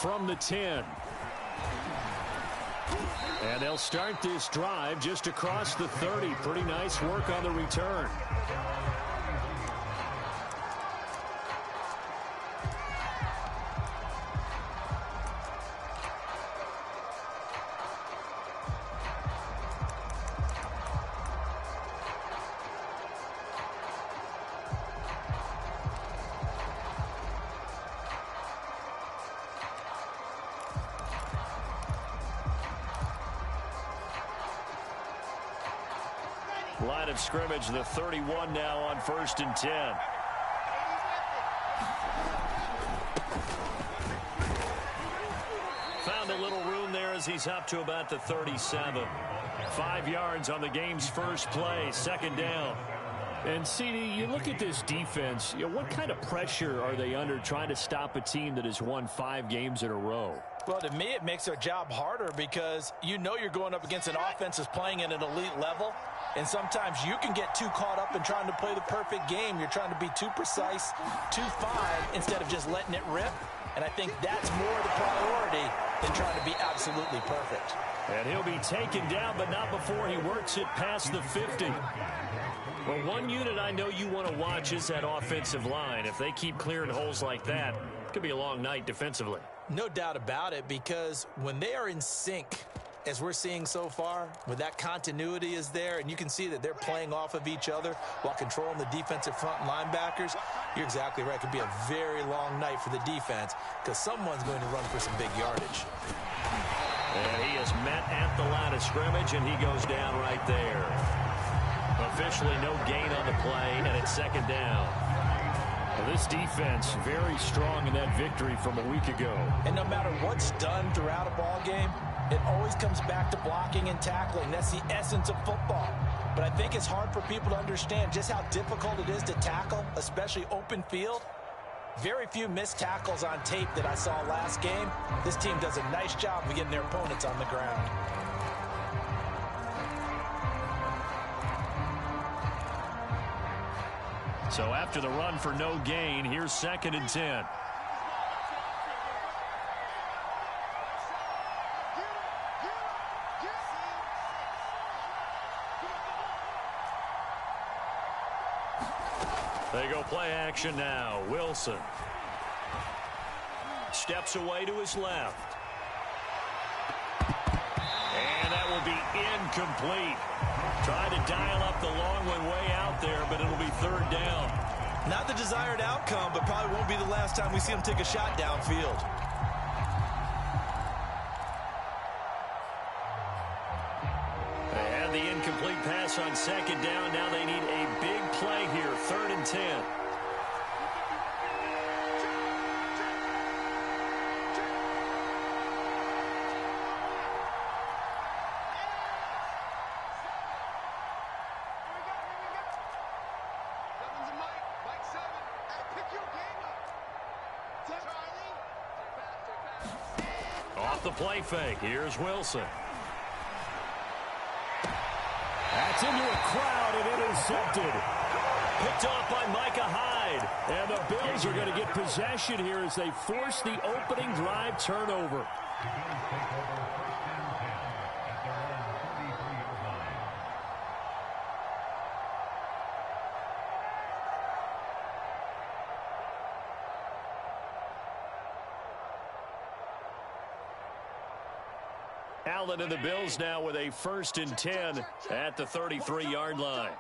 from the 10. And they'll start this drive just across the 30. Pretty nice work on the return. Line of scrimmage, the 31 now on 1st and 10. Found a little room there as he's up to about the 37. 5 yards on the game's first play, 2nd down. And, CD, you look at this defense, what kind of pressure are they under trying to stop a team that has won 5 games in a row? Well, to me, it makes their job harder because you know you're going up against an offense that's playing at an elite level. And sometimes you can get too caught up in trying to play the perfect game. You're trying to be too precise, too fine, instead of just letting it rip. And I think that's more the priority than trying to be absolutely perfect. And he'll be taken down, but not before he works it past the 50. Well, one unit I know you want to watch is that offensive line. If they keep clearing holes like that, it could be a long night defensively. No doubt about it, because when they are in sync, as we're seeing so far, when that continuity is there, and you can see that they're playing off of each other while controlling the defensive front linebackers, you're exactly right. It could be a very long night for the defense because someone's going to run for some big yardage. And he is met at the line of scrimmage, and he goes down right there. Officially no gain on the play, and it's 2nd down. Well, this defense very strong in that victory from a week ago. And no matter what's done throughout a ball game, it always comes back to blocking and tackling. That's the essence of football. But I think it's hard for people to understand just how difficult it is to tackle, especially open field. Very few missed tackles on tape that I saw last game. This team does a nice job of getting their opponents on the ground. So after the run for no gain, here's 2nd and 10. They go play action now. Wilson steps away to his left. And that will be incomplete. Trying to dial up the long one way out there, but it'll be 3rd down. Not the desired outcome, but probably won't be the last time we see him take a shot downfield. They had the incomplete pass on 2nd down. Now they need a big play here, 3rd and 10. Off the play fake, here's Wilson. That's into a crowd and intercepted. Picked off by Micah Hyde. And the Bills are going to get possession here as they force the opening drive turnover. Allen and the Bills now with a 1st and 10 at the 33-yard line.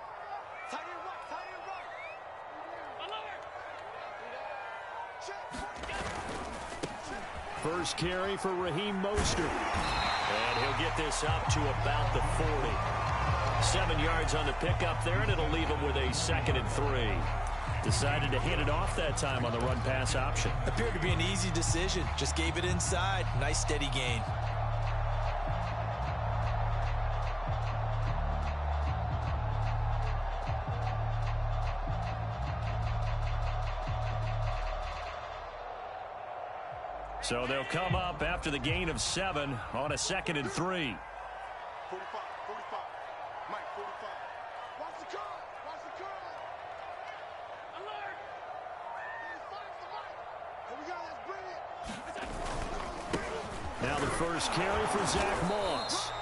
First carry for Raheem Mostert. And he'll get this up to about the 40. 7 yards on the pickup there, and it'll leave him with a 2nd and 3. Decided to hand it off that time on the run-pass option. Appeared to be an easy decision. Just gave it inside. Nice steady gain. So they'll come up after the gain of 7 on a 2nd and 3. 45, 45. Mike, 45. Watch the curl. Watch the curl. Alert. Fire the mic. Here we go. Let's bring it. Now the first carry for Zach Moss.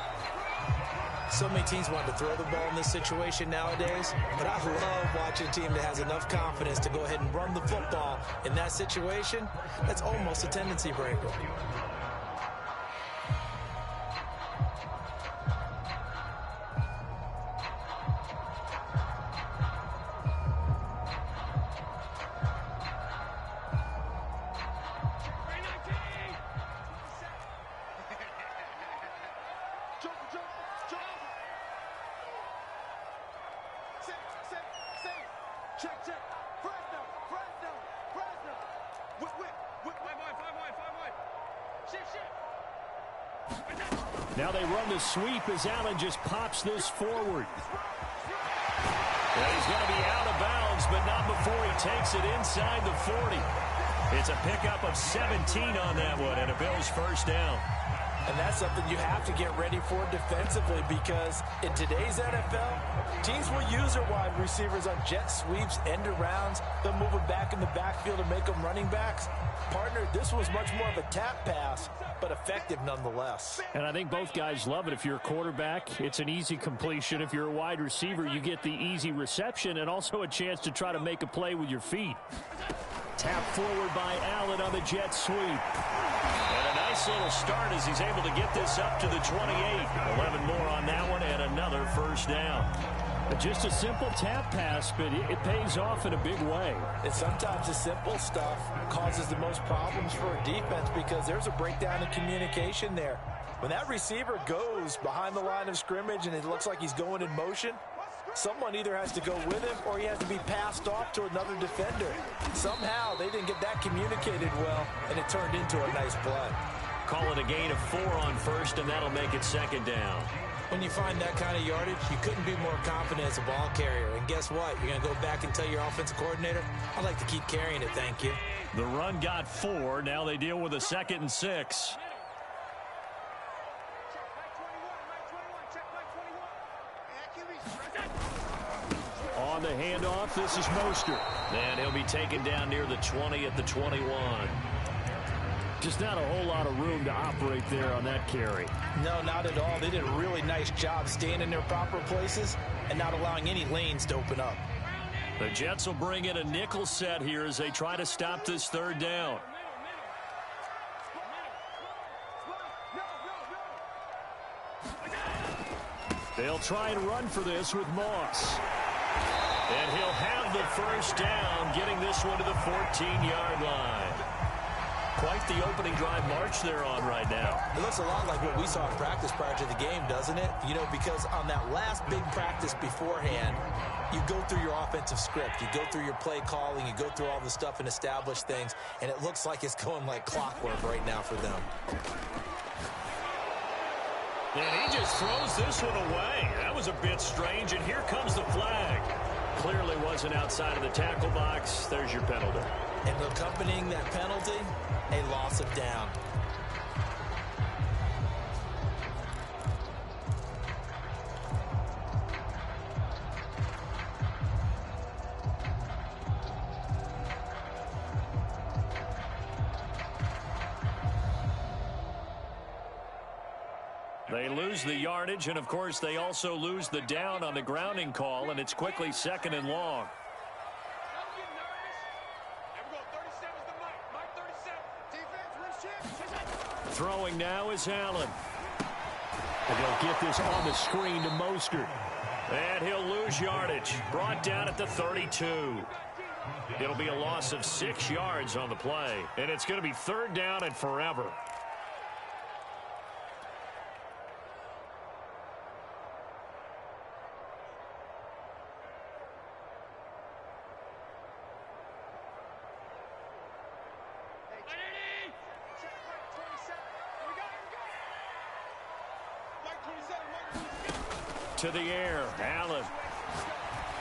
So many teams want to throw the ball in this situation nowadays, but I love watching a team that has enough confidence to go ahead and run the football in that situation. That's almost a tendency breaker. Now they run the sweep as Allen just pops this forward. And he's going to be out of bounds, but not before he takes it inside the 40. It's a pickup of 17 on that one, and a Bills first down. And that's something you have to get ready for defensively, because in today's NFL, teams will use their wide receivers on jet sweeps, end arounds. They'll move them back in the backfield and make them running backs. Partner, this was much more of a tap pass, but effective nonetheless. And I think both guys love it. If you're a quarterback, it's an easy completion. If you're a wide receiver, you get the easy reception and also a chance to try to make a play with your feet. Tap forward by Allen on the jet sweep. And a nice little start as he's able to get this up to the 28. 11 more on that one and another first down. Just a simple tap pass, but it pays off in a big way. And sometimes the simple stuff causes the most problems for a defense, because there's a breakdown in communication there. When that receiver goes behind the line of scrimmage and it looks like he's going in motion, someone either has to go with him or he has to be passed off to another defender. Somehow they didn't get that communicated well, and it turned into a nice play. Call it a gain of 4 on first, and that'll make it second down. When you find that kind of yardage, you couldn't be more confident as a ball carrier. And guess what? You're going to go back and tell your offensive coordinator, I'd like to keep carrying it, thank you. The run got 4. Now they deal with a 2nd and 6. On the handoff, this is Mostert. And he'll be taken down near the 20 at the 21. Just not a whole lot of room to operate there on that carry. No, not at all. They did a really nice job staying in their proper places and not allowing any lanes to open up. The Jets will bring in a nickel set here as they try to stop this third down. They'll try and run for this with Moss. And he'll have the first down, getting this one to the 14-yard line. Quite the opening drive march they're on right now. It looks a lot like what we saw in practice prior to the game, doesn't it? You know, because on that last big practice beforehand, you go through your offensive script. You go through your play calling. You go through all the stuff and establish things. And it looks like it's going like clockwork right now for them. And he just throws this one away. That was a bit strange, and here comes the flag. Clearly wasn't outside of the tackle box. There's your penalty. And accompanying that penalty, a loss of down. They lose the yardage, and of course they also lose the down on the grounding call, and it's quickly 2nd and long. Throwing now is Allen. And he'll get this on the screen to Mostert. And he'll lose yardage. Brought down at the 32. It'll be a loss of 6 yards on the play. And it's going to be 3rd down and forever. To the air, Allen.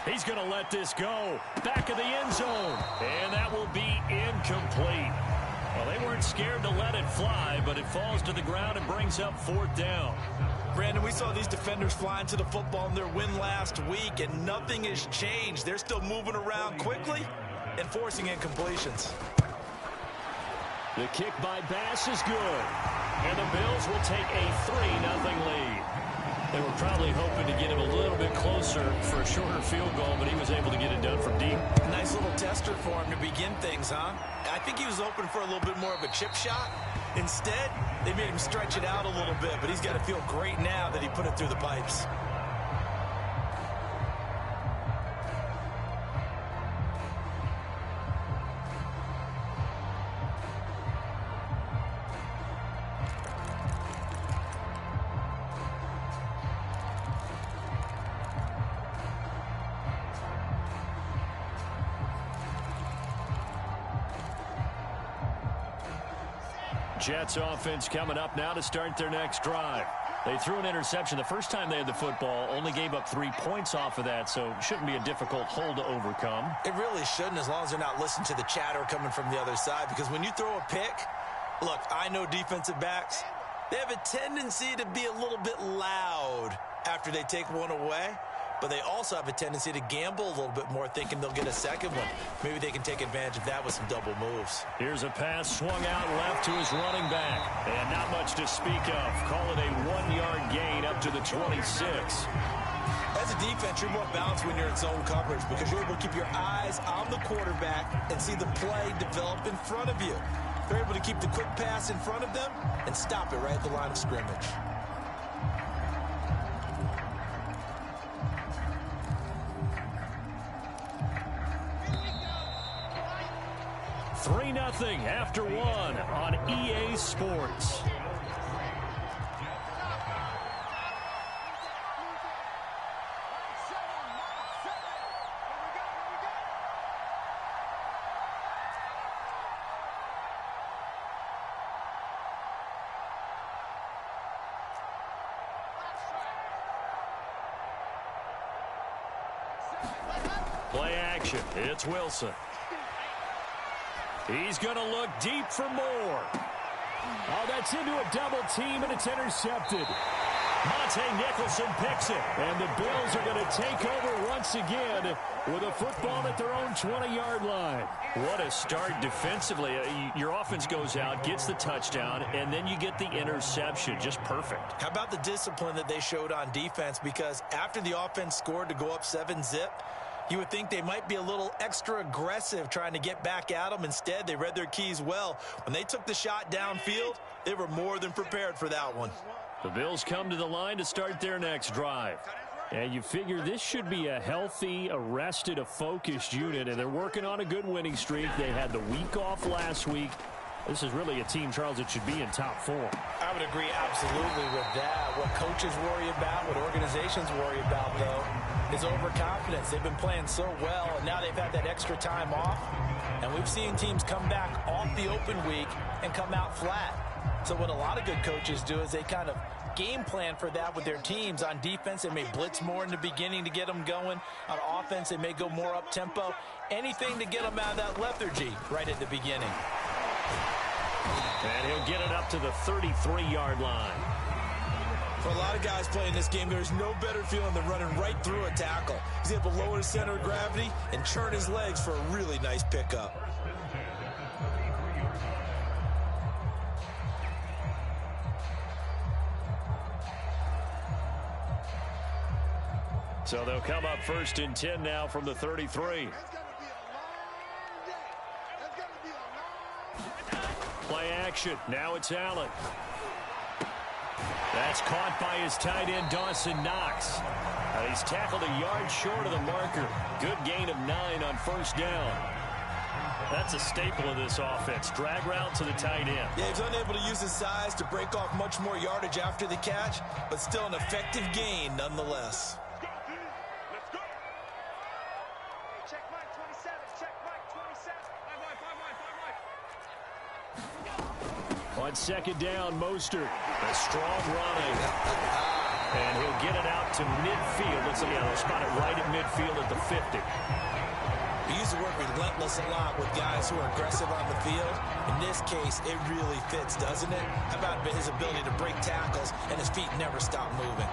He's going to let this go. Back of the end zone. And that will be incomplete. Well, they weren't scared to let it fly, but it falls to the ground and brings up 4th down. Brandon, we saw these defenders flying to the football in their win last week, and nothing has changed. They're still moving around quickly and forcing incompletions. The kick by Bass is good. And the Bills will take a 3-0 lead. They were probably hoping to get him a little bit closer for a shorter field goal, but he was able to get it done from deep. Nice little tester for him to begin things, huh? I think he was hoping for a little bit more of a chip shot. Instead, they made him stretch it out a little bit, but he's got to feel great now that he put it through the pipes. Jets offense coming up now to start their next drive. They threw an interception the first time they had the football, only gave up 3 points off of that, so it shouldn't be a difficult hole to overcome. It really shouldn't, as long as they're not listening to the chatter coming from the other side, because when you throw a pick, look, I know defensive backs, they have a tendency to be a little bit loud after they take one away. But they also have a tendency to gamble a little bit more, thinking they'll get a second one. Maybe they can take advantage of that with some double moves. Here's a pass swung out left to his running back. And not much to speak of. Call it a 1-yard gain up to the 26. As a defense, you're more balanced when you're in zone coverage because you're able to keep your eyes on the quarterback and see the play develop in front of you. They're able to keep the quick pass in front of them and stop it right at the line of scrimmage. 3-0 after 1 on EA Sports. Play action. It's Wilson. He's going to look deep for more. Oh, that's into a double team, and it's intercepted. Monte Nicholson picks it, and the Bills are going to take over once again with a football at their own 20-yard line. What a start defensively. Your offense goes out, gets the touchdown, and then you get the interception. Just perfect. How about the discipline that they showed on defense? Because after the offense scored to go up 7-zip, you would think they might be a little extra aggressive trying to get back at them. Instead, they read their keys well. When they took the shot downfield, they were more than prepared for that one. The Bills come to the line to start their next drive. And you figure this should be a healthy, arrested, a focused unit, and they're working on a good winning streak. They had the week off last week. This is really a team, Charles, that should be in top 4. I would agree absolutely with that. What coaches worry about, what organizations worry about, though, is overconfidence. They've been playing so well, and now they've had that extra time off. And we've seen teams come back off the open week and come out flat. So what a lot of good coaches do is they kind of game plan for that with their teams. On defense, they may blitz more in the beginning to get them going. On offense, they may go more up-tempo. Anything to get them out of that lethargy right at the beginning. And he'll get it up to the 33-yard line. For a lot of guys playing this game, there's no better feeling than running right through a tackle. He's able to lower his center of gravity and churn his legs for a really nice pickup. So they'll come up 1st and 10 now from the 33. Play action. Now it's Allen. That's caught by his tight end, Dawson Knox. He's tackled a yard short of the marker. Good gain of 9 on 1st down. That's a staple of this offense. Drag route to the tight end. Yeah, he's unable to use his size to break off much more yardage after the catch, but still an effective gain nonetheless. On 2nd down, Mostert. A strong running. And he'll get it out to midfield. Let's see, they'll spot it right at midfield at the 50. He used to work relentless a lot with guys who are aggressive on the field. In this case, it really fits, doesn't it? How about his ability to break tackles and his feet never stop moving?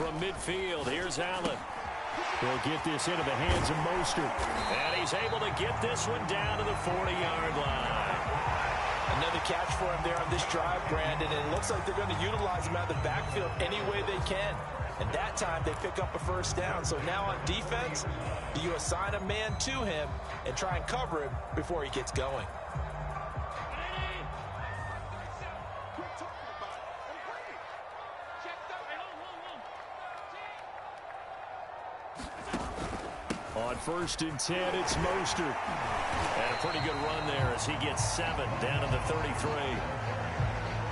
from midfield. Here's Allen. He'll get this into the hands of Mostert. And he's able to get this one down to the 40-yard line. Another catch for him there on this drive, Brandon. And it looks like they're going to utilize him out of the backfield any way they can. And that time they pick up a first down. So now on defense, do you assign a man to him and try and cover him before he gets going? On 1st and 10, it's Mostert. And a pretty good run there as he gets 7 down to the 33.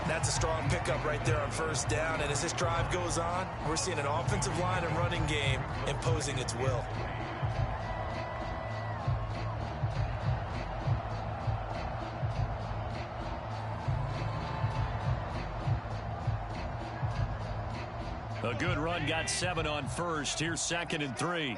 That's a strong pickup right there on first down. And as this drive goes on, we're seeing an offensive line and running game imposing its will. A good run, got 7 on first. Here's 2nd and 3.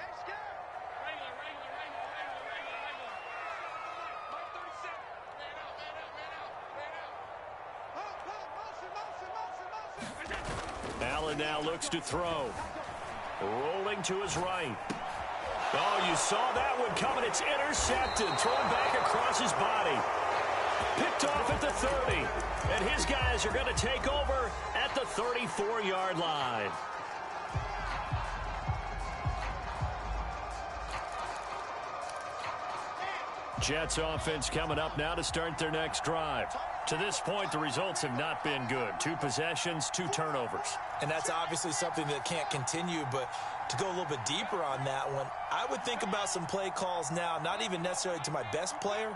Allen now looks to throw. Rolling to his right. Oh, you saw that one coming. It's intercepted. Thrown back across his body. Picked off at the 30. And his guys are going to take over at the 34-yard line. Jets offense coming up now to start their next drive. To this point, the results have not been good. 2 possessions, 2 turnovers. And that's obviously something that can't continue, but to go a little bit deeper on that one, I would think about some play calls now, not even necessarily to my best player,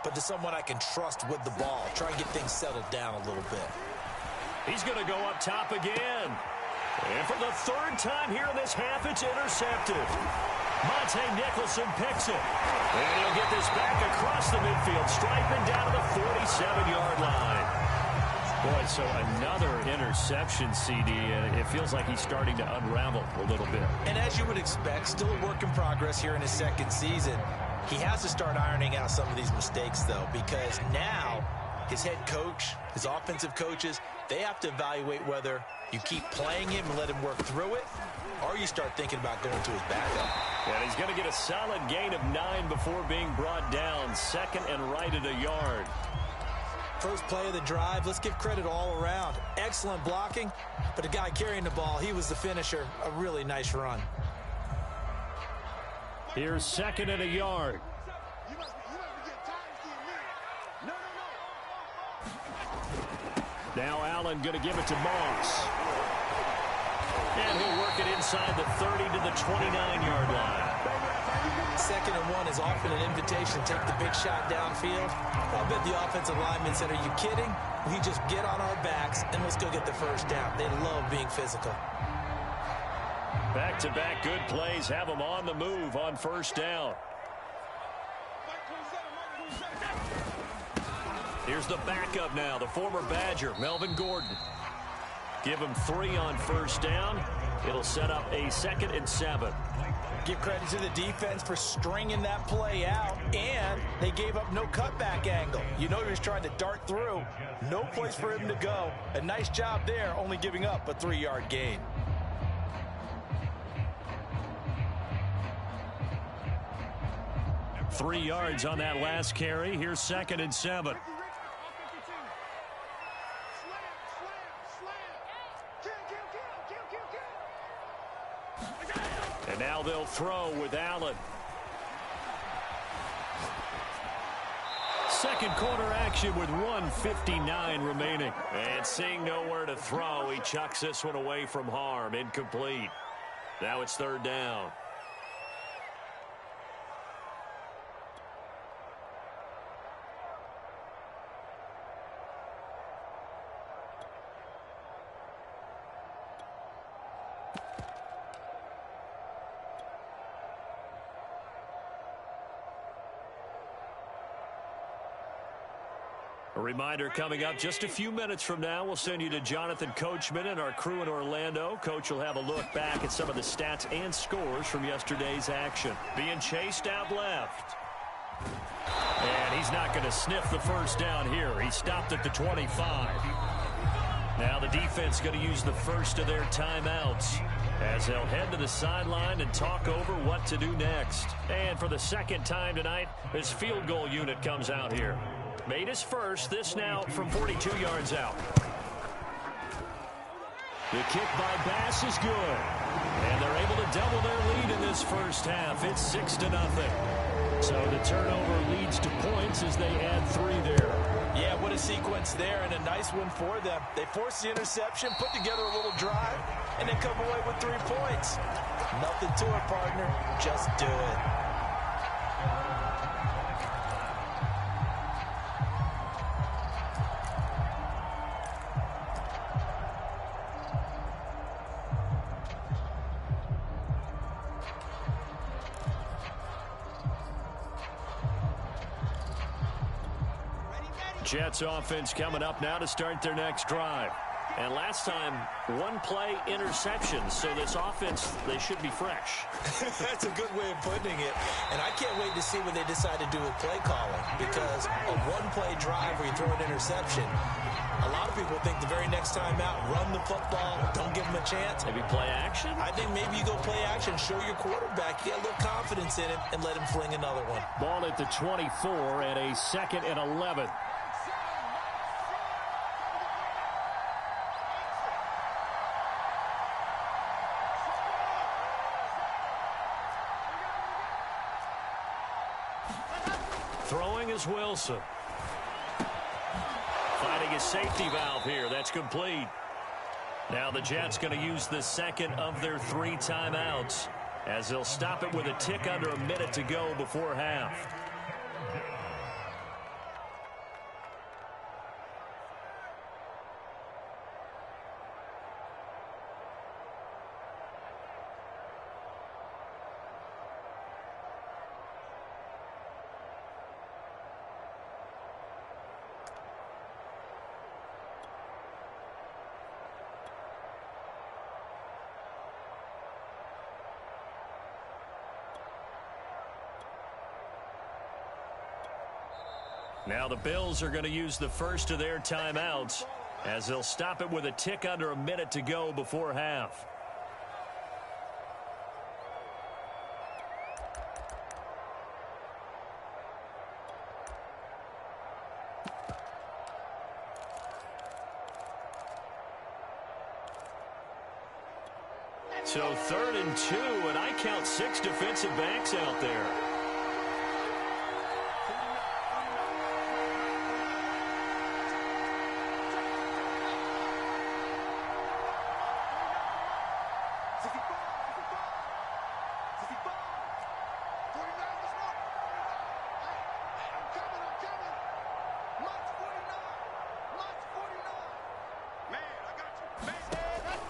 but to someone I can trust with the ball. Try and get things settled down a little bit. He's going to go up top again. And for the 3rd time here in this half, it's intercepted. Monte Nicholson picks it. And he'll get this back across the midfield, striping down to the 47-yard line. Boy, so another interception, CD, and it feels like he's starting to unravel a little bit. And as you would expect, still a work in progress here in his 2nd season. He has to start ironing out some of these mistakes, though, because now his head coach, his offensive coaches, they have to evaluate whether you keep playing him and let him work through it, or you start thinking about going to his backup. And he's going to get a solid gain of 9 before being brought down. 2nd and right at a yard. First play of the drive, let's give credit all around. Excellent blocking, but the guy carrying the ball, he was the finisher. A really nice run. Here's 2nd and a yard. Now Allen going to give it to Moss. And he'll work it inside the 30 to the 29-yard line. 2nd and 1 is often an invitation to take the big shot downfield. I'll bet the offensive lineman said, are you kidding? We just get on our backs and let's go get the first down. They love being physical. Back-to-back good plays have them on the move on first down. Here's the backup now, the former Badger, Melvin Gordon. Give him 3 on first down. It'll set up a 2nd and 7. Give credit to the defense for stringing that play out, and they gave up no cutback angle. You know he was trying to dart through. No place for him to go. A nice job there, only giving up a 3-yard gain. Three yards on that last carry. Here's 2nd and 7. And now they'll throw with Allen. Second quarter action with 1:59 remaining. And seeing nowhere to throw, he chucks this one away from harm. Incomplete. Now it's 3rd down. A reminder coming up just a few minutes from now, we'll send you to Jonathan Coachman and our crew in Orlando. Coach will have a look back at some of the stats and scores from yesterday's action. Being chased out left. And he's not going to sniff the first down here. He stopped at the 25. Now the defense going to use the first of their timeouts. as they'll head to the sideline and talk over what to do next. And for the second time tonight, this field goal unit comes out here. Made his first, this now from 42 yards out. The kick by Bass is good. And they're able to double their lead in this first half. It's 6-0. So the turnover leads to points as they add 3 there. Yeah, what a sequence there, and a nice one for them. They force the interception, put together a little drive, and then come away with 3 points. Nothing to it, partner. Just do it. Jets offense coming up now to start their next drive. And last time, 1-play interception. So this offense, they should be fresh. That's a good way of putting it. And I can't wait to see what they decide to do with play calling. Because a 1-play drive where you throw an interception, a lot of people think the very next time out, run the football, don't give them a chance. Maybe play action? I think maybe you go play action, show your quarterback, get a little confidence in him, and let him fling another one. Ball at the 24 and a 2nd and 11. Throwing is Wilson. Finding a safety valve here. That's complete. Now the Jets going to use the second of their 3 timeouts as they'll stop it with a tick under a minute to go before half. Now the Bills are going to use the first of their timeouts as they'll stop it with a tick under a minute to go before half. So 3rd and 2, and I count 6 defensive backs out there.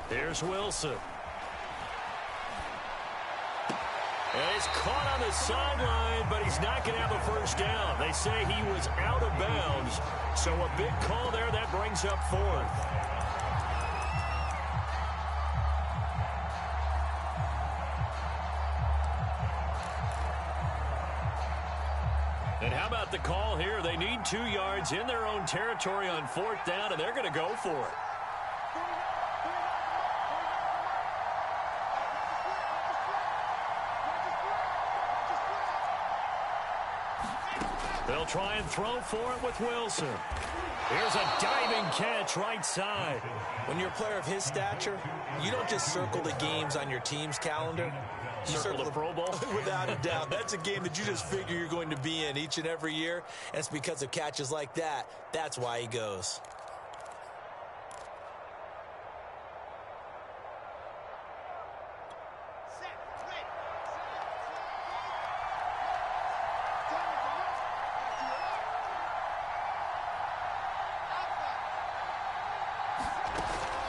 Here's Wilson. And he's caught on the sideline, but he's not going to have a first down. They say he was out of bounds. So a big call there. That brings up 4th. And how about the call here? They need 2 yards in their own territory on 4th down, and they're going to go for it. They'll try and throw for it with Wilson. Here's a diving catch right side. When you're a player of his stature, you don't just circle the games on your team's calendar. You circle the Pro Bowl? Without a doubt. That's a game that you just figure you're going to be in each and every year. And it's because of catches like that. That's why he goes.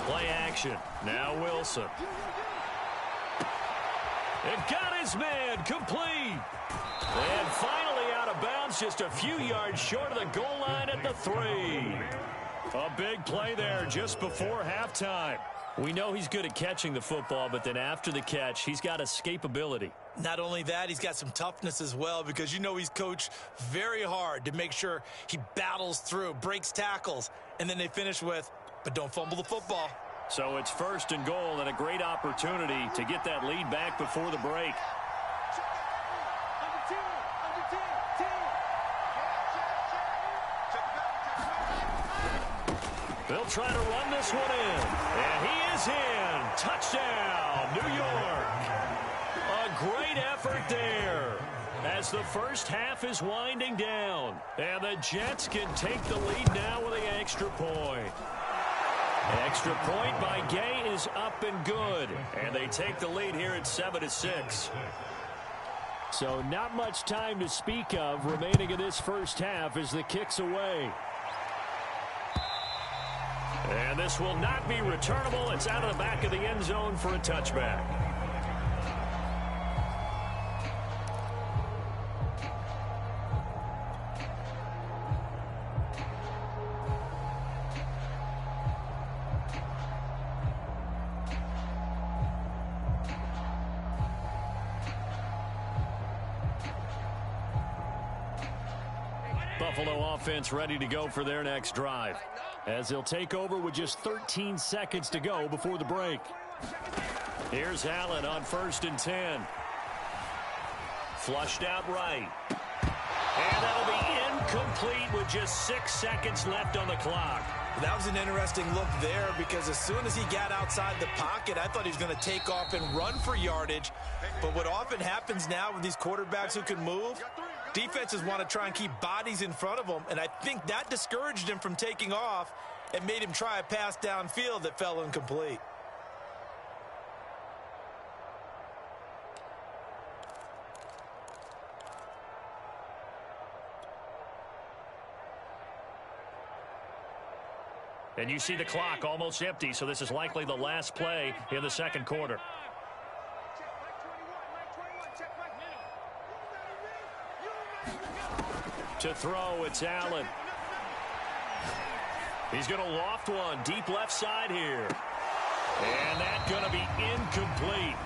Play action. Now Wilson. It got his man complete. And finally out of bounds, just a few yards short of the goal line at the 3. A big play there just before halftime. We know he's good at catching the football, but then after the catch, he's got escapability. Not only that, he's got some toughness as well, because you know he's coached very hard to make sure he battles through, breaks tackles, and then they finish with, but don't fumble the football. So it's 1st and goal and a great opportunity to get that lead back before the break. They'll try to run this one in. And he is in. Touchdown, New York. A great effort there as the first half is winding down. And the Jets can take the lead now with an extra point. Extra point by Gay is up and good. And they take the lead here at 7-6. So not much time to speak of remaining in this first half as the kick's away. And this will not be returnable. It's out of the back of the end zone for a touchback. Buffalo offense ready to go for their next drive, as they'll take over with just 13 seconds to go before the break. Here's Allen on 1st and 10. Flushed out right. And that'll be incomplete with just 6 seconds left on the clock. That was an interesting look there, because as soon as he got outside the pocket, I thought he was going to take off and run for yardage. But what often happens now with these quarterbacks who can move, defenses want to try and keep bodies in front of them, and I think that discouraged him from taking off and made him try a pass downfield that fell incomplete. And you see the clock almost empty, so this is likely the last play in the second quarter. To throw, it's Allen. He's going to loft one deep left side here. And that's going to be incomplete.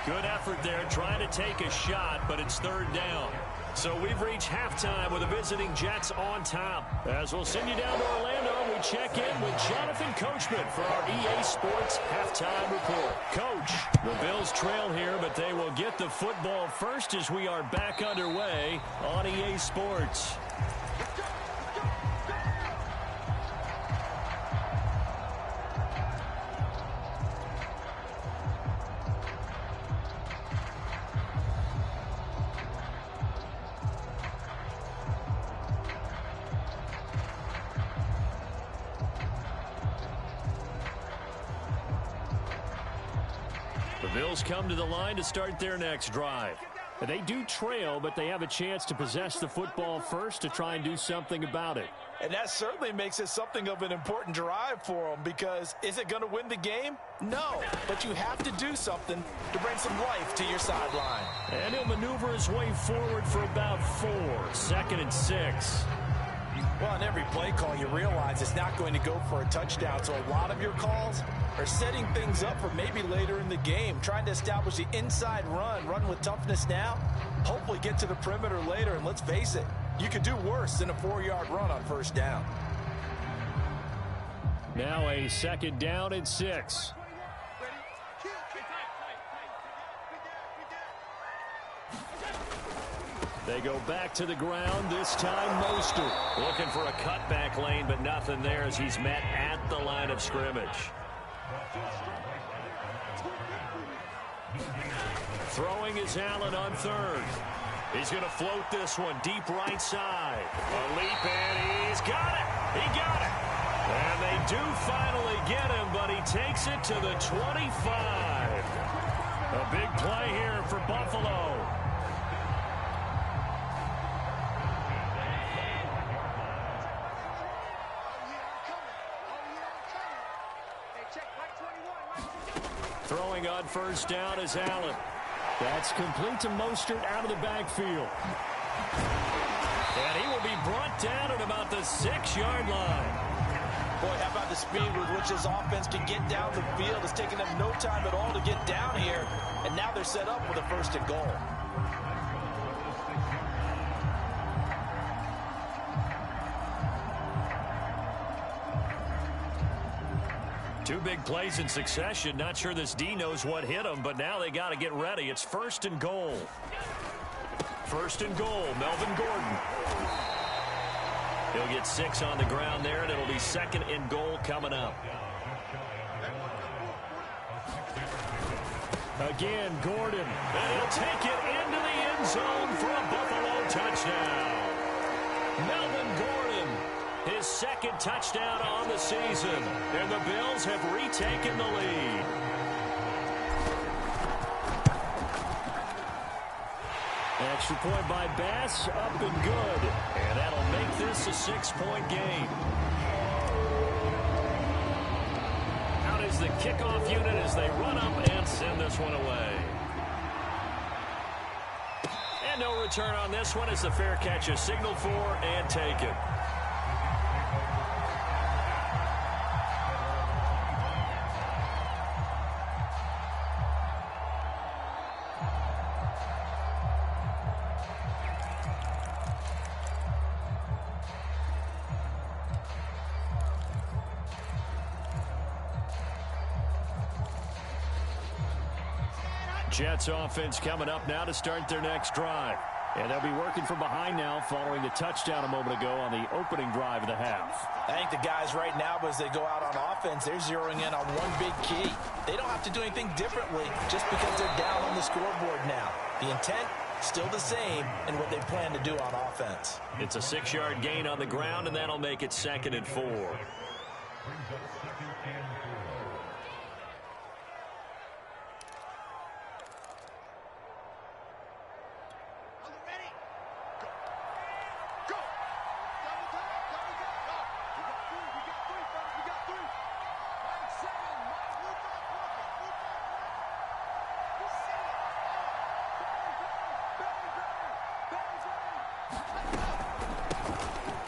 Good effort there trying to take a shot, but it's 3rd down. So we've reached halftime with the visiting Jets on top. As we'll send you down to Orlando, we check in with Jonathan Coachman for our EA Sports Halftime Report. Coach, the Bills trail here, but they will get the football first as we are back underway on EA Sports. Bills come to the line to start their next drive. They do trail, but they have a chance to possess the football first to try and do something about it. And that certainly makes it something of an important drive for them, because is it going to win the game? No, but you have to do something to bring some life to your sideline. And he'll maneuver his way forward for about 4. 2nd and 6. Well, on every play call, you realize it's not going to go for a touchdown. So a lot of your calls are setting things up for maybe later in the game, trying to establish the inside run with toughness now, hopefully get to the perimeter later. And let's face it, you could do worse than a 4-yard run on 1st down. Now a 2nd down and 6. They go back to the ground, this time Mostert. Looking for a cutback lane, but nothing there as he's met at the line of scrimmage. Throwing is Allen on 3rd. He's going to float this one deep right side. A leap, and he's got it. He got it. And they do finally get him, but he takes it to the 25. A big play here for Buffalo. Throwing on 1st down is Allen. That's complete to Mostert out of the backfield. And he will be brought down at about the 6-yard line. Boy, how about the speed with which this offense can get down the field? It's taken them no time at all to get down here. And now they're set up with a 1st and goal. Two big plays in succession. Not sure this D knows what hit him, but now they got to get ready. It's 1st and goal. 1st and goal, Melvin Gordon. He'll get 6 on the ground there, and it'll be 2nd and goal coming up. Again, Gordon. And he'll take it into the end zone for a Buffalo touchdown. Melvin Gordon, his 2nd touchdown on the season. And the Bills have retaken the lead. Extra point by Bass, up and good. And that'll make this a 6-point game. Out is the kickoff unit as they run up and send this one away. And no return on this one as the fair catch is signaled for and taken. Jets offense coming up now to start their next drive. And they'll be working from behind now following the touchdown a moment ago on the opening drive of the half. I think the guys right now, as they go out on offense, they're zeroing in on one big key. They don't have to do anything differently just because they're down on the scoreboard now. The intent, still the same in what they plan to do on offense. It's a 6-yard gain on the ground, and that'll make it 2nd and 4.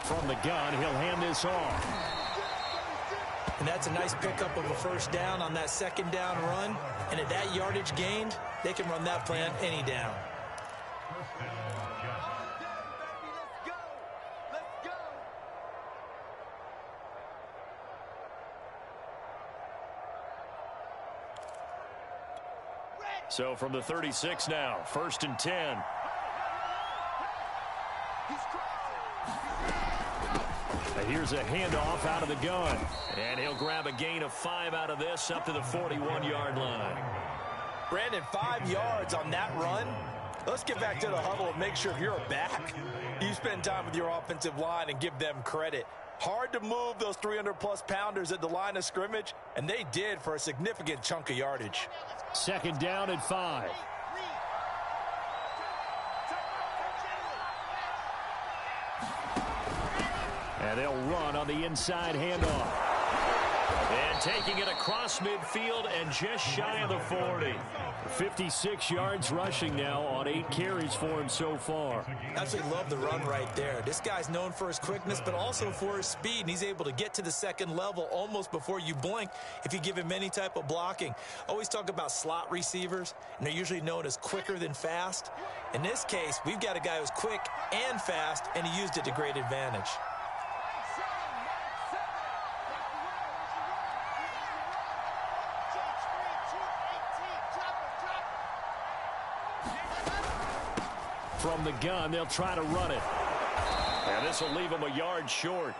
From the gun, he'll hand this off. And that's a nice pickup of a 1st down on that 2nd down run. And at that yardage gained, they can run that play on any down. So from the 36 now, 1st and 10. Here's a handoff out of the gun. And he'll grab a gain of 5 out of this up to the 41-yard line. Brandon, 5 yards on that run. Let's get back to the huddle and make sure if you're a back, you spend time with your offensive line and give them credit. Hard to move those 300-plus pounders at the line of scrimmage, and they did for a significant chunk of yardage. 2nd down and 5. And they'll run on the inside handoff. And taking it across midfield and just shy of the 40. 56 yards rushing now on 8 carries for him so far. Absolutely love the run right there. This guy's known for his quickness, but also for his speed. And he's able to get to the 2nd level almost before you blink if you give him any type of blocking. Always talk about slot receivers, and they're usually known as quicker than fast. In this case, we've got a guy who's quick and fast, and he used it to great advantage. From the gun, they'll try to run it. And this will leave them a yard short.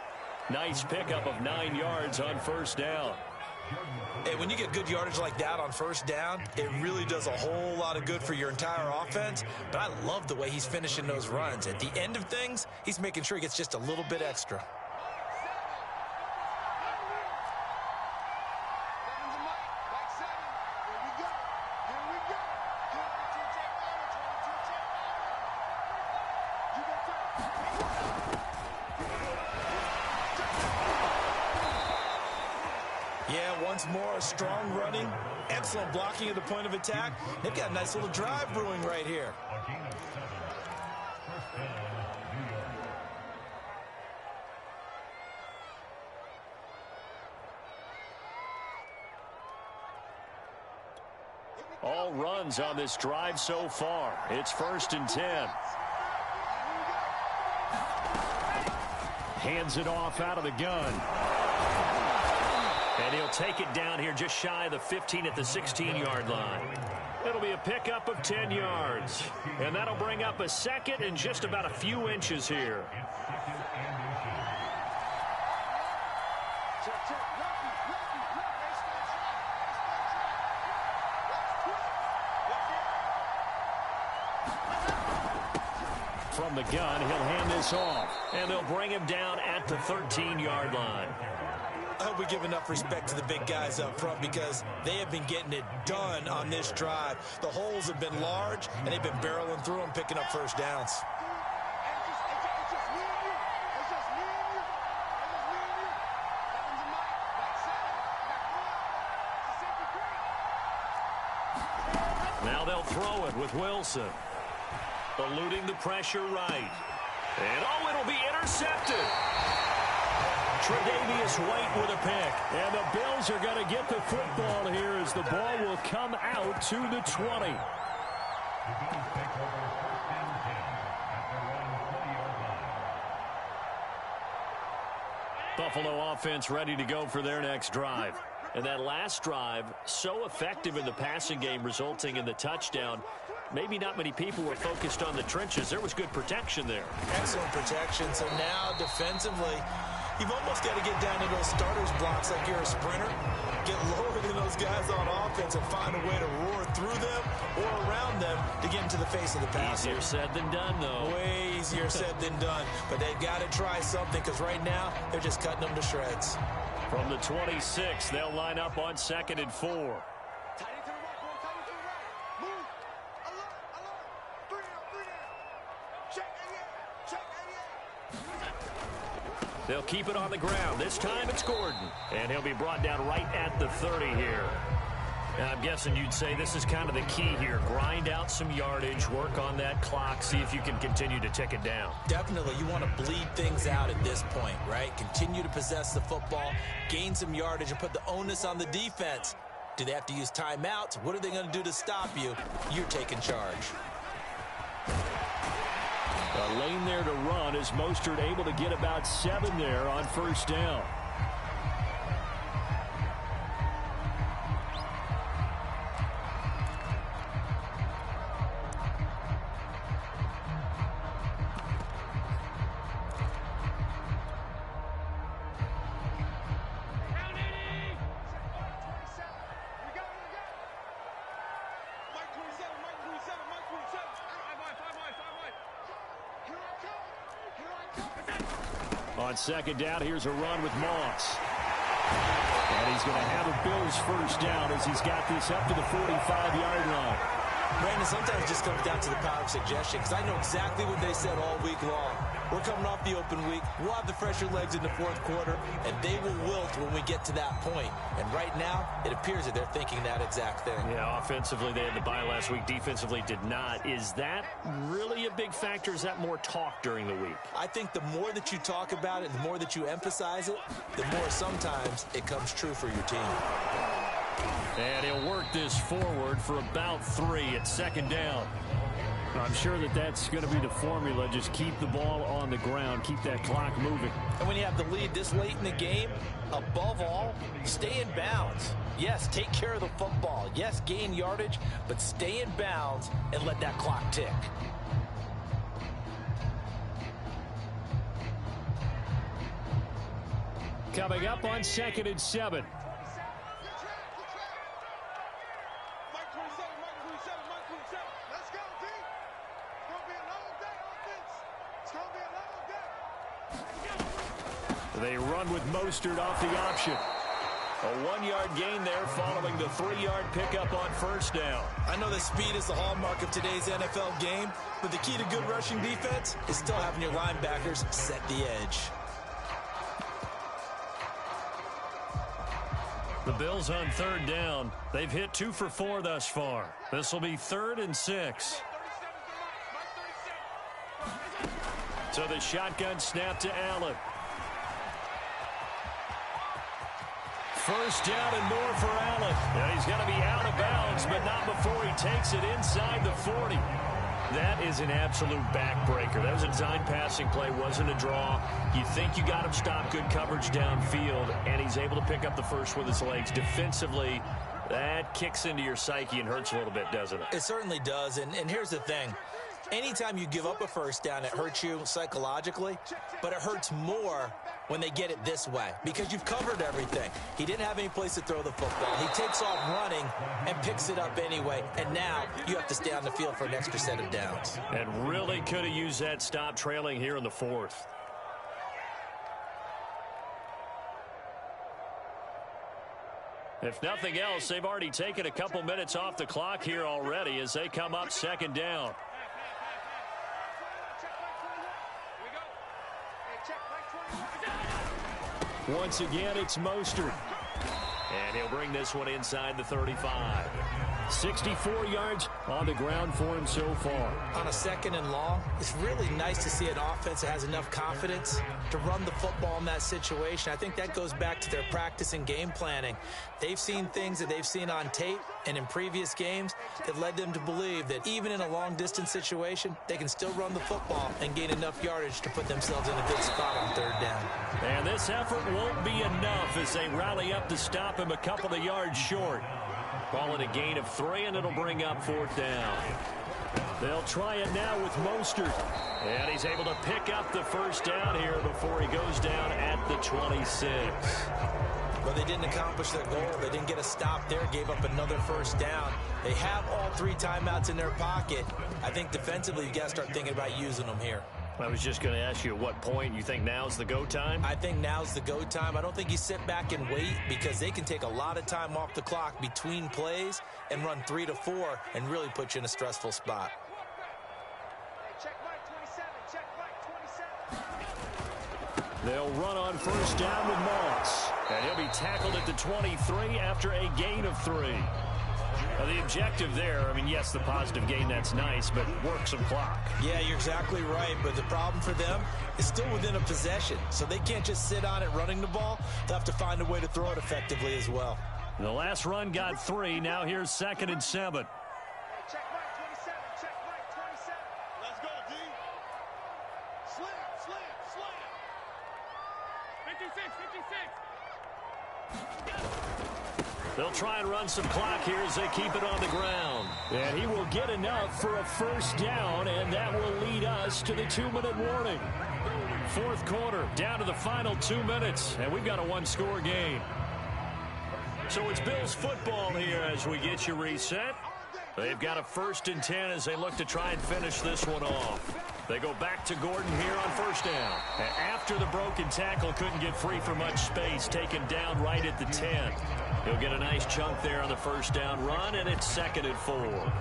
Nice pickup of 9 yards on 1st down. Hey, when you get good yardage like that on 1st down, it really does a whole lot of good for your entire offense. But I love the way he's finishing those runs. At the end of things, he's making sure he gets just a little bit extra. Once more, a strong running, excellent blocking at the point of attack. They've got a nice little drive brewing right here. All runs on this drive so far. It's 1st and 10. Hands it off out of the gun. And he'll take it down here just shy of the 15 at the 16-yard line. It'll be a pickup of 10 yards. And that'll bring up a second and just about a few inches here. From the gun, he'll hand this off. And they'll bring him down at the 13-yard line. I hope we give enough respect to the big guys up front because they have been getting it done on this drive. The holes have been large, and they've been barreling through them, picking up first downs. Now they'll throw it with Wilson. Eluding the pressure right. And, oh, it'll be intercepted. Tre'Davious White with a pick. And the Bills are going to get the football here as the ball will come out to the 20. Buffalo offense ready to go for their next drive. And that last drive, so effective in the passing game, resulting in the touchdown. Maybe not many people were focused on the trenches. There was good protection there. Excellent protection. So now defensively, you've almost got to get down into those starters blocks like you're a sprinter. Get lower than those guys on offense and find a way to roar through them or around them to get into the face of the passer. Easier said than done, though. Way easier said than done. But they've got to try something because right now they're just cutting them to shreds. From the 26, they'll line up on 2nd and 4. They'll keep it on the ground. This time it's Gordon. And he'll be brought down right at the 30 here. And I'm guessing you'd say this is kind of the key here. Grind out some yardage, work on that clock, see if you can continue to tick it down. Definitely. You want to bleed things out at this point, right? Continue to possess the football, gain some yardage, and put the onus on the defense. Do they have to use timeouts? What are they going to do to stop you? You're taking charge. A lane there to run as Mostert able to get about 7 there on first down. On second down, here's a run with Moss. And he's going to have a Bills first down as he's got this up to the 45-yard line. Brandon, sometimes it just comes down to the power of suggestion because I know exactly what they said all week long. We're coming off the open week. We'll have the fresher legs in the fourth quarter, and they will wilt when we get to that point. And right now, it appears that they're thinking that exact thing. Yeah, offensively, they had the bye last week. Defensively, did not. Is that really a big factor? Is that more talk during the week? I think the more that you talk about it, the more that you emphasize it, the more sometimes it comes true for your team. And he'll work this forward for about 3 at second down. I'm sure that that's going to be the formula. Just keep the ball on the ground. Keep that clock moving. And when you have the lead this late in the game, above all, stay in bounds. Yes, take care of the football. Yes, gain yardage, but stay in bounds and let that clock tick. Coming up on 2nd and 7. They run with Mostert off the option. A 1-yard gain there following the 3-yard pickup on first down. I know that speed is the hallmark of today's NFL game, but the key to good rushing defense is still having your linebackers set the edge. The Bills on 3rd down. They've hit 2 for 4 thus far. This will be 3rd and 6. So the shotgun snap to Allen. First down and more for Allen. Yeah, he's going to be out of bounds, but not before he takes it inside the 40. That is an absolute backbreaker. That was a design passing play, wasn't a draw. You think you got him stopped, good coverage downfield, and he's able to pick up the first with his legs. Defensively, that kicks into your psyche and hurts a little bit, doesn't it? It certainly does, and here's the thing. Anytime you give up a first down, it hurts you psychologically, but it hurts more when they get it this way because you've covered everything. He didn't have any place to throw the football. He takes off running and picks it up anyway, and now you have to stay on the field for an extra set of downs. And really could have used that stop trailing here in the fourth. If nothing else, they've already taken a couple minutes off the clock here already as they come up second down. Once again, it's Mostert. And he'll bring this one inside the 35. 64 yards on the ground for him so far. On a second and long, it's really nice to see an offense that has enough confidence to run the football in that situation. I think that goes back to their practice and game planning. They've seen things that they've seen on tape and in previous games that led them to believe that even in a long-distance situation, they can still run the football and gain enough yardage to put themselves in a good spot on third down. And this effort won't be enough as they rally up to stop him a couple of yards short. Call it a gain of 3, and it'll bring up fourth down. They'll try it now with Mostert. And he's able to pick up the first down here before he goes down at the 26. Well, they didn't accomplish their goal. They didn't get a stop there, gave up another first down. They have all 3 timeouts in their pocket. I think defensively, you've got to start thinking about using them here. I was just going to ask you at what point you think now's the go time? I think now's the go time. I don't think you sit back and wait because they can take a lot of time off the clock between plays and run 3 to 4 and really put you in a stressful spot. They'll run on first down with Moss. And he'll be tackled at the 23 after a gain of 3. Now, the objective there, I mean, yes, the positive gain, that's nice, but work some clock. Yeah, you're exactly right, but the problem for them is still within a possession, so they can't just sit on it running the ball. They'll have to find a way to throw it effectively as well. The last run got 3. Now here's 2nd and 7. Check right 27. Check right 27. Let's go, D. Slam. 56. They'll try and run some clock here as they keep it on the ground. And he will get enough for a first down, and that will lead us to the 2-minute warning. Fourth quarter, down to the final 2 minutes, and we've got a 1-score game. So it's Bills football here as we get you reset. They've got a 1st and 10 as they look to try and finish this one off. They go back to Gordon here on first down. And after the broken tackle, couldn't get free for much space, taken down right at the 10. He'll get a nice chunk there on the first down run, and it's 2nd and 4.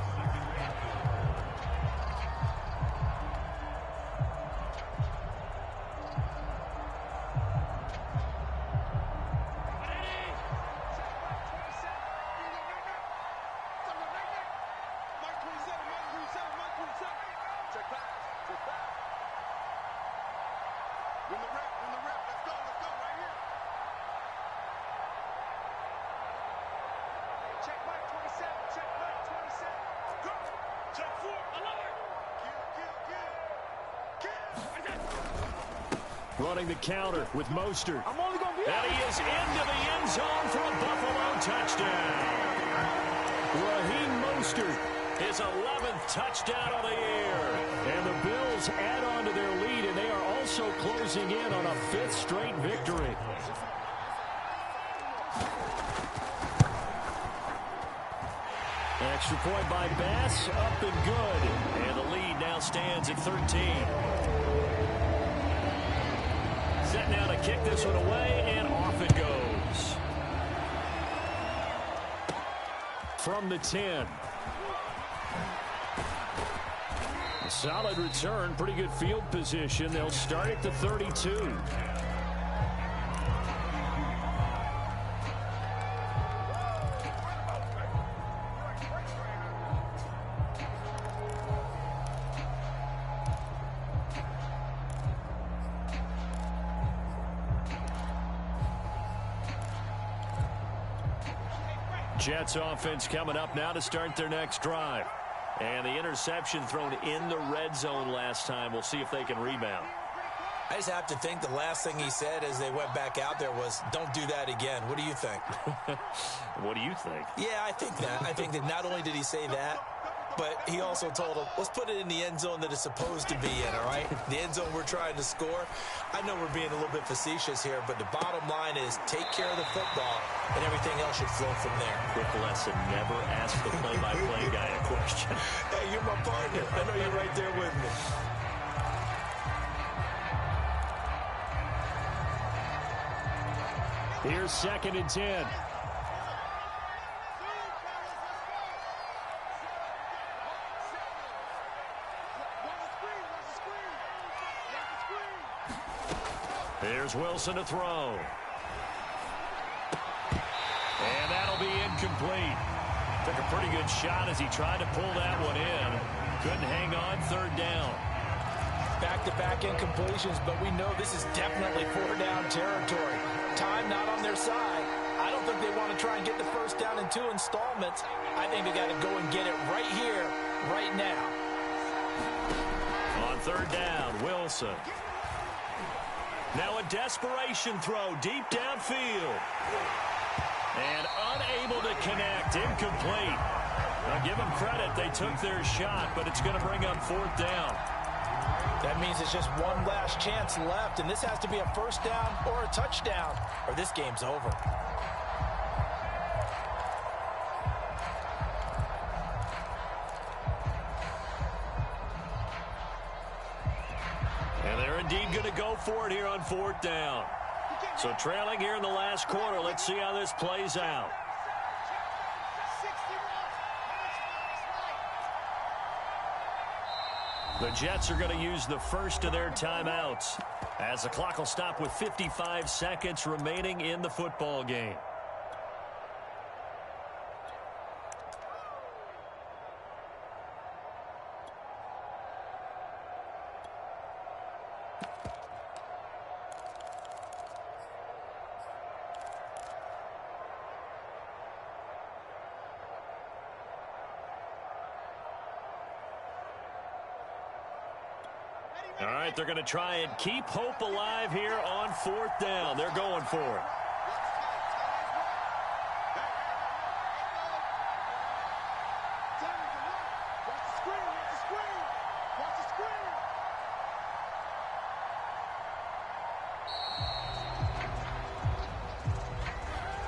Running the counter with Mostert. And he is into the end zone for a Buffalo touchdown. Raheem Mostert, his 11th touchdown of the year. And the Bills add on to their lead, and they are also closing in on a 5th straight victory. Extra point by Bass, up and good. And the lead now stands at 13. Set now to kick this one away, and off it goes. From the 10. A solid return, pretty good field position. They'll start at the 32. Jets offense coming up now to start their next drive. And the interception thrown in the red zone last time. We'll see if they can rebound. I just have to think the last thing he said as they went back out there was, don't do that again. What do you think? What do you think? Yeah, I think that. I think that not only did he say that, but he also told him, let's put it in the end zone that it's supposed to be in, all right? The end zone we're trying to score. I know we're being a little bit facetious here, but the bottom line is take care of the football, and everything else should flow from there. Quick lesson, never ask the play-by-play guy a question. Hey, you're my partner. I know you're right there with me. Here's 2nd and 10. Here's Wilson to throw. And that'll be incomplete. Took a pretty good shot as he tried to pull that one in. Couldn't hang on, 3rd down. Back-to-back incompletions, but we know this is definitely 4-down territory. Time not on their side. I don't think they want to try and get the 1st down in 2 installments. I think they got to go and get it right here, right now. On 3rd down, Wilson. Now a desperation throw deep downfield. And unable to connect, incomplete. Now give them credit, they took their shot, but it's going to bring up 4th down. That means it's just one last chance left, and this has to be a 1st down or a touchdown, or this game's over. And they're indeed going to go for it here on 4th down. So trailing here in the last quarter, let's see how this plays out. The Jets are going to use the first of their timeouts as the clock will stop with 55 seconds remaining in the football game. All right, they're going to try and keep hope alive here on 4th down. They're going for it.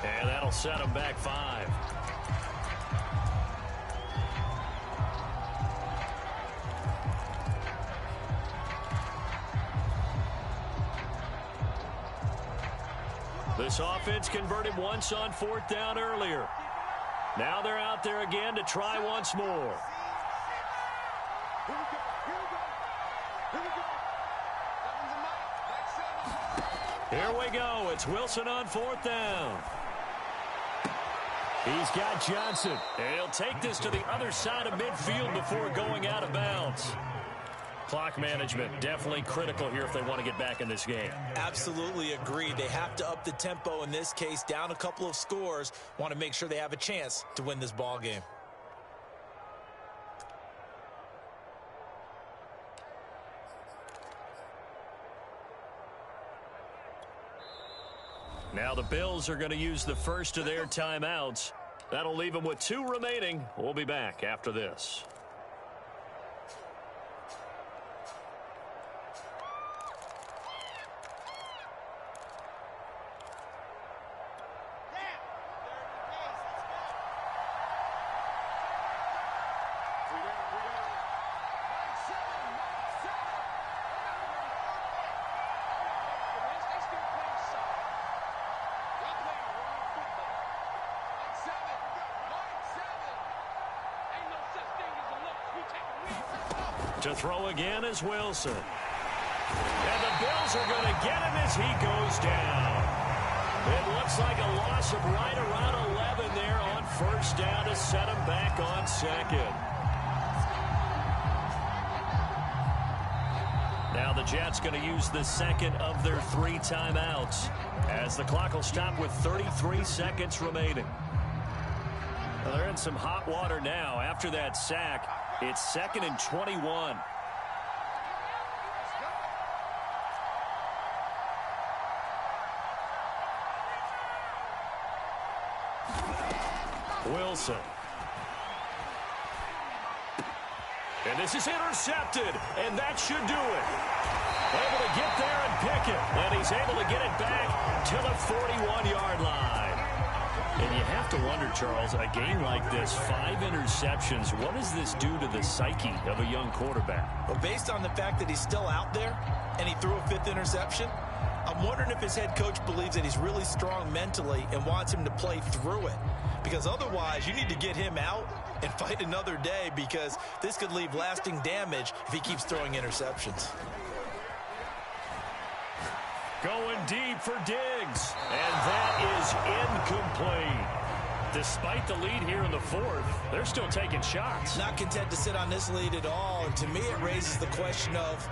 And that'll set them back 5. This offense converted once on 4th down earlier. Now they're out there again to try once more. Here we go. It's Wilson on 4th down. He's got Johnson. He'll take this to the other side of midfield before going out of bounds. Clock management definitely critical here if they want to get back in this game. Absolutely agree. They have to up the tempo in this case, down a couple of scores. Want to make sure they have a chance to win this ball game. Now the Bills are going to use the first of their timeouts. That'll leave them with 2 remaining. We'll be back after this. To throw again is Wilson. And the Bills are going to get him as he goes down. It looks like a loss of right around 11 there on 1st down to set him back on 2nd. Now the Jets going to use the 2nd of their 3 timeouts as the clock will stop with 33 seconds remaining. Well, they're in some hot water now after that sack. It's 2nd and 21. Wilson. And this is intercepted, and that should do it. Able to get there and pick it, and he's able to get it back to the 41-yard line. And you have to wonder, Charles, a game like this, 5 interceptions, what does this do to the psyche of a young quarterback? Well, based on the fact that he's still out there and he threw a 5th interception, I'm wondering if his head coach believes that he's really strong mentally and wants him to play through it. Because otherwise, you need to get him out and fight another day, because this could leave lasting damage if he keeps throwing interceptions. Going deep for Diggs, and that is incomplete. Despite the lead here in the 4th, they're still taking shots. Not content to sit on this lead at all, and to me it raises the question of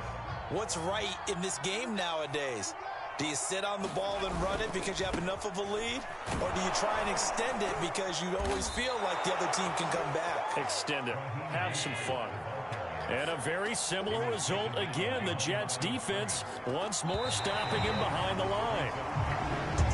what's right in this game nowadays. Do you sit on the ball and run it because you have enough of a lead? Or do you try and extend it because you always feel like the other team can come back? Extend it. Have some fun. And a very similar result again. The Jets defense once more stopping him behind the line.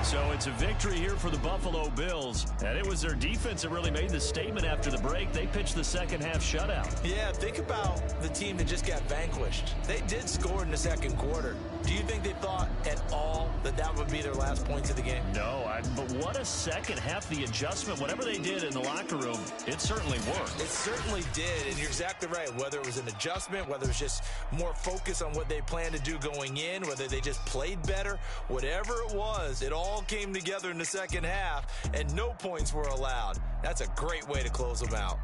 So it's a victory here for the Buffalo Bills. And it was their defense that really made the statement after the break. They pitched the second half shutout. Yeah, think about the team that just got vanquished. They did score in the second quarter. Do you think they thought at all that that would be their last points of the game? No, but what a second half. The adjustment, whatever they did in the locker room, it certainly worked. It certainly did, and you're exactly right. Whether it was an adjustment, whether it was just more focus on what they planned to do going in, whether they just played better, whatever it was, it all came together in the second half, and no points were allowed. That's a great way to close them out.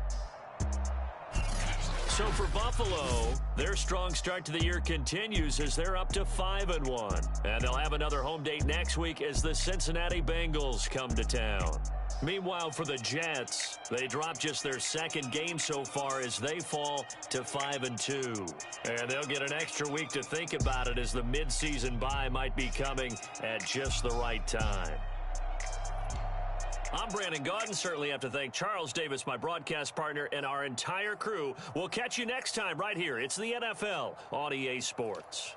So for Buffalo, their strong start to the year continues as they're up to 5-1. And they'll have another home date next week as the Cincinnati Bengals come to town. Meanwhile, for the Jets, they drop just their 2nd game so far as they fall to 5-2. And they'll get an extra week to think about it as the midseason bye might be coming at just the right time. I'm Brandon Gaudin. Certainly have to thank Charles Davis, my broadcast partner, and our entire crew. We'll catch you next time right here. It's the NFL on EA Sports.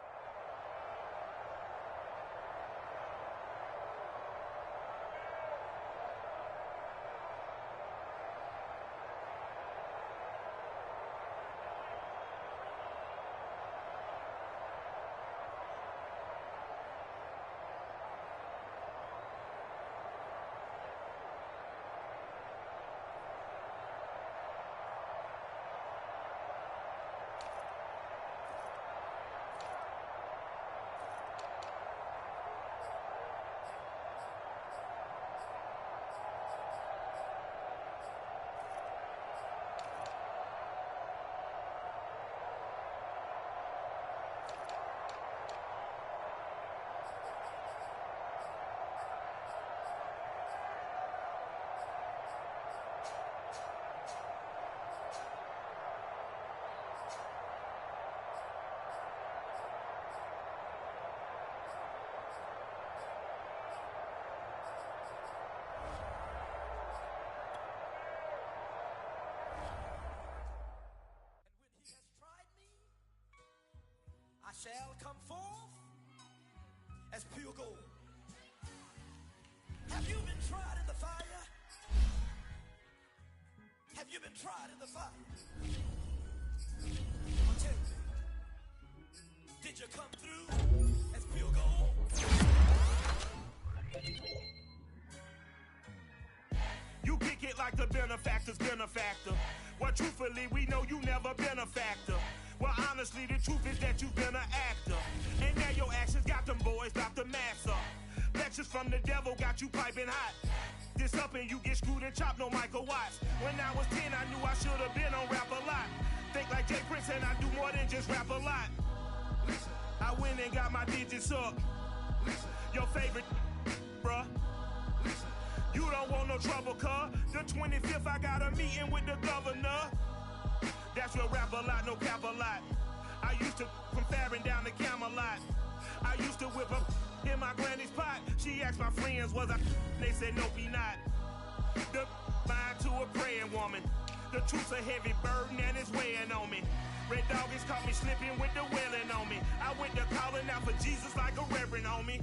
Shall come forth as pure gold. Have you been tried in the fire? Have you been tried in the fire? I'll tell you. Did you come through as pure gold? You kick it like the benefactor's benefactor. Well, truthfully, we know you never been a factor. Well, honestly, the truth is that you've been an actor. And now your actions got them boys about to mass up. Lectures from the devil got you piping hot. This up and you get screwed and chopped, no Michael Watts. When I was 10, I knew I should have been on rap a lot. Think like Jay Prince and I do more than just rap a lot. Listen, I went and got my digits up. Listen, your favorite, bruh. Listen, you don't want no trouble, cuz. The 25th, I got a meeting with the governor. That's real rap a lot, no cap a lot. I used to from Farron down to Camelot. I used to whip up in my granny's pot. She asked my friends, was I? They said, nope, he not. The line to a praying woman. The truth's a heavy burden and it's weighing on me. Red doggies caught me slipping with the wailing on me. I went to calling out for Jesus like a reverend on me.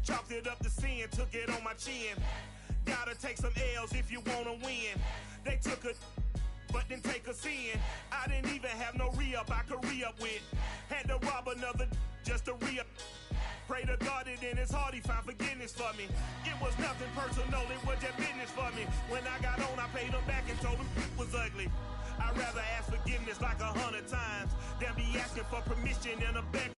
Chalked it up to sin, took it on my chin. Gotta take some L's if you wanna win. They took a but didn't take a sin. I didn't even have no re-up I could re-up with. Had to rob another just to re-up. Pray to God that in his heart he found forgiveness for me. It was nothing personal, it was just business for me. When I got on, I paid him back and told him it was ugly. I'd rather ask forgiveness like 100 times than be asking for permission in a back.